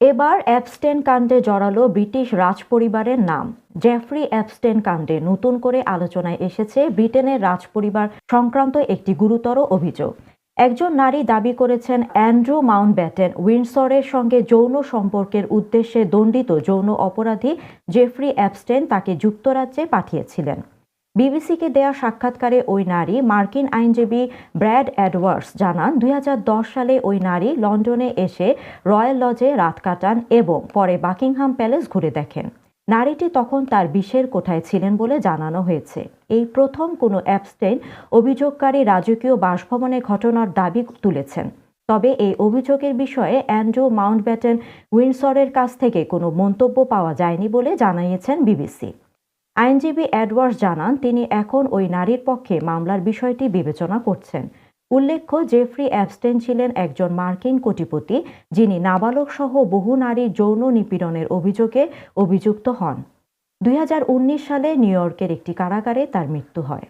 এবার অ্যাপস্টেন কাণ্ডে জড়ালো ব্রিটিশ রাজপরিবারের নাম। জেফ্রি অ্যাপস্টেন কাণ্ডে নতুন করে আলোচনায় এসেছে ব্রিটেনের রাজপরিবার সংক্রান্ত একটি গুরুতর অভিযোগ। একজন নারী দাবি করেছেন অ্যান্ড্রু মাউন্টব্যাটেন উইন্ডসরের সঙ্গে যৌন সম্পর্কের উদ্দেশ্যে দণ্ডিত যৌন অপরাধী জেফ্রি অ্যাপস্টেন তাকে যুক্তরাজ্যে পাঠিয়েছিলেন। বিবিসিকে দেয়া সাক্ষাৎকারে ওই নারী মার্কিন আইনজীবী ব্র্যাড এডওয়ার্ডস জানান, ২০১০ সালে ওই নারী লন্ডনে এসে রয়্যাল লজে রাত কাটান এবং পরে বাকিংহাম প্যালেস ঘুরে দেখেন। নারীটি তখন তার বিষের কোঠায় ছিলেন বলে জানানো হয়েছে। এই প্রথম কোনো অ্যাপস্টেইন অভিযোগকারী রাজকীয় বাসভবনে ঘটনার দাবি তুলেছেন। তবে এই অভিযোগের বিষয়ে অ্যান্ড্রু মাউন্টব্যাটেন উইন্ডসরের কাছ থেকে কোনো মন্তব্য পাওয়া যায়নি বলে জানিয়েছেন বিবিসি। আইনজীবী এডওয়ার্ডস জানান, তিনি এখন ওই নারীর পক্ষে মামলার বিষয়টি বিবেচনা করছেন। উল্লেখ্য, জেফ্রি অ্যাপস্টেন ছিলেন একজন মার্কিন কোটিপতি, যিনি নাবালক সহ বহু নারীর যৌন নিপীড়নের অভিযোগে অভিযুক্ত হন। ২০১৯ সালে নিউ ইয়র্কের একটি কারাগারে তার মৃত্যু হয়।